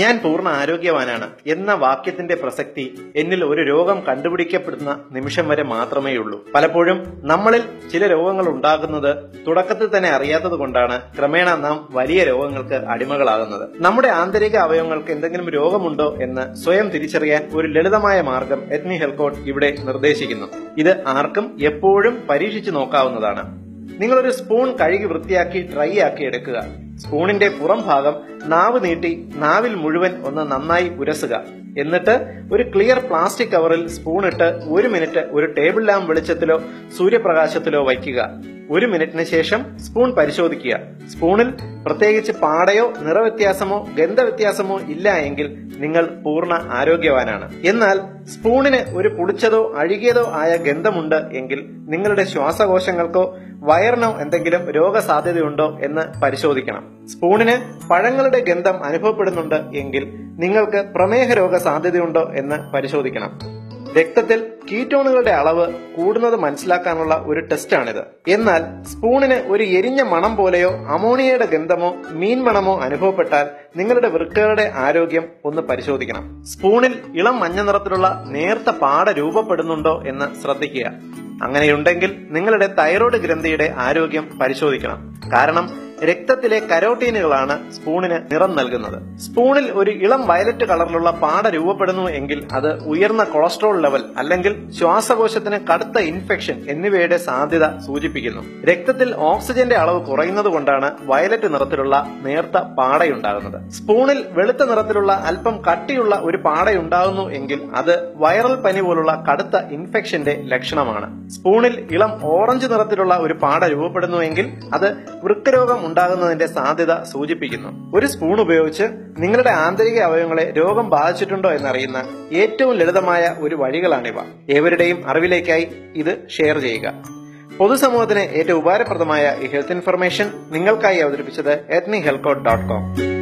ഞാൻ പൂർണ്ണ ആരോഗ്യവാനാണ് എന്ന വാക്യത്തിന്റെ പ്രസക്തി എന്നിൽ ഒരു രോഗം കണ്ടുപിടിക്കപ്പെടുന്ന നിമിഷം വരെ മാത്രമേയുള്ളൂ. പലപ്പോഴും നമ്മളിൽ ചില രോഗങ്ങൾ ഉണ്ടാകുന്നത് തുടക്കത്തിൽ തന്നെ അറിയാത്തത് കൊണ്ടാണ് ക്രമേണ നാം വലിയ രോഗങ്ങൾക്ക് അടിമകളാകുന്നത്. നമ്മുടെ ആന്തരിക അവയവങ്ങൾക്ക് എന്തെങ്കിലും രോഗമുണ്ടോ എന്ന് സ്വയം തിരിച്ചറിയാൻ ഒരു ലളിതമായ മാർഗം എത്നി ഹെൽക്കോട്ട് ഇവിടെ നിർദ്ദേശിക്കുന്നു. ഇത് ആർക്കും എപ്പോഴും പരീക്ഷിച്ചു നോക്കാവുന്നതാണ്. നിങ്ങളൊരു സ്പൂൺ കഴുകി വൃത്തിയാക്കി ഡ്രൈ ആക്കി എടുക്കുക. സ്പൂണിന്റെ പുറം ഭാഗം നാവ് നീട്ടി നാവിൽ മുഴുവൻ ഒന്ന് നന്നായി ഉരസുക. എന്നിട്ട് ഒരു ക്ലിയർ പ്ലാസ്റ്റിക് കവറിൽ സ്പൂൺ ഇട്ട് 1 മിനിറ്റ് ഒരു ടേബിൾ ലാമ്പ് വെളിച്ചത്തിലോ സൂര്യപ്രകാശത്തിലോ വയ്ക്കുക. 1 മിനിറ്റിന് ശേഷം സ്പൂൺ പരിശോധിക്കുക. സ്പൂണിൽ പ്രത്യേകിച്ച് പാടയോ നിറവ്യത്യാസമോ ഗന്ധവ്യത്യാസമോ ഇല്ല എങ്കിൽ നിങ്ങൾ പൂർണ്ണ ആരോഗ്യവാനാണ്. എന്നാൽ സ്പൂണിന് ഒരു പുളിച്ചതോ അഴുകിയതോ ആയ ഗന്ധമുണ്ട് എങ്കിൽ നിങ്ങളുടെ ശ്വാസകോശങ്ങൾക്കോ വയറിനോ എന്തെങ്കിലും രോഗസാധ്യതയുണ്ടോ എന്ന് പരിശോധിക്കണം. സ്പൂണിന് പഴങ്ങളുടെ ഗന്ധം അനുഭവപ്പെടുന്നുണ്ട് എങ്കിൽ നിങ്ങൾക്ക് പ്രമേഹ രോഗ സാധ്യതയുണ്ടോ എന്ന് പരിശോധിക്കണം. രക്തത്തിൽ കീറ്റോണുകളുടെ അളവ് കൂടുന്നത് മനസ്സിലാക്കാനുള്ള ഒരു ടെസ്റ്റാണിത്. എന്നാൽ സ്പൂണിന് ഒരു എരിഞ്ഞ മണം പോലെയോ അമോണിയയുടെ ഗന്ധമോ മീൻ മണമോ അനുഭവപ്പെട്ടാൽ നിങ്ങളുടെ വൃക്കകളുടെ ആരോഗ്യം ഒന്ന് പരിശോധിക്കണം. സ്പൂണിൽ ഇളം മഞ്ഞ നിറത്തിലുള്ള നേർത്ത പാട രൂപപ്പെടുന്നുണ്ടോ എന്ന് ശ്രദ്ധിക്കുക. അങ്ങനെയുണ്ടെങ്കിൽ നിങ്ങളുടെ തൈറോയ്ഡ് ഗ്രന്ഥിയുടെ ആരോഗ്യം പരിശോധിക്കണം. കാരണം രക്തത്തിലെ കരോട്ടീനുകളാണ് സ്പൂണിന് നിറം നൽകുന്നത്. സ്പൂണിൽ ഒരു ഇളം വയലറ്റ് കളറിലുള്ള പാട രൂപപ്പെടുന്നു എങ്കിൽ അത് ഉയർന്ന കൊളസ്ട്രോൾ ലെവൽ അല്ലെങ്കിൽ ശ്വാസകോശത്തിന് കടുത്ത ഇൻഫെക്ഷൻ എന്നിവയുടെ സാധ്യത സൂചിപ്പിക്കുന്നു. രക്തത്തിൽ ഓക്സിജന്റെ അളവ് കുറയുന്നത് കൊണ്ടാണ് വയലറ്റ് നിറത്തിലുള്ള നേർത്ത പാടയുണ്ടാകുന്നത്. സ്പൂണിൽ വെളുത്ത നിറത്തിലുള്ള അല്പം കട്ടിയുള്ള ഒരു പാടയുണ്ടാകുന്നു എങ്കിൽ അത് വൈറൽ പനി പോലുള്ള കടുത്ത ഇൻഫെക്ഷന്റെ ലക്ഷണമാണ്. സ്പൂണിൽ ഇളം ഓറഞ്ച് നിറത്തിലുള്ള ഒരു പാട രൂപപ്പെടുന്നുവെങ്കിൽ അത് വൃക്കരോഗം ഉണ്ടാകുന്നതിന്റെ സാധ്യത സൂചിപ്പിക്കുന്നു. ഒരു സ്പൂൺ ഉപയോഗിച്ച് നിങ്ങളുടെ ആന്തരിക അവയവങ്ങളെ രോഗം ബാധിച്ചിട്ടുണ്ടോ എന്നറിയുന്ന ഏറ്റവും ലളിതമായ ഒരു വഴികളാണിവ. ഏവരുടെയും അറിവിലേക്കായി ഇത് ഷെയർ ചെയ്യുക. പൊതുസമൂഹത്തിന് ഏറ്റവും ഉപകാരപ്രദമായ ഈ ഹെൽത്ത് ഇൻഫർമേഷൻ നിങ്ങൾക്കായി അവതരിപ്പിച്ചത് ethnihealthcode.com.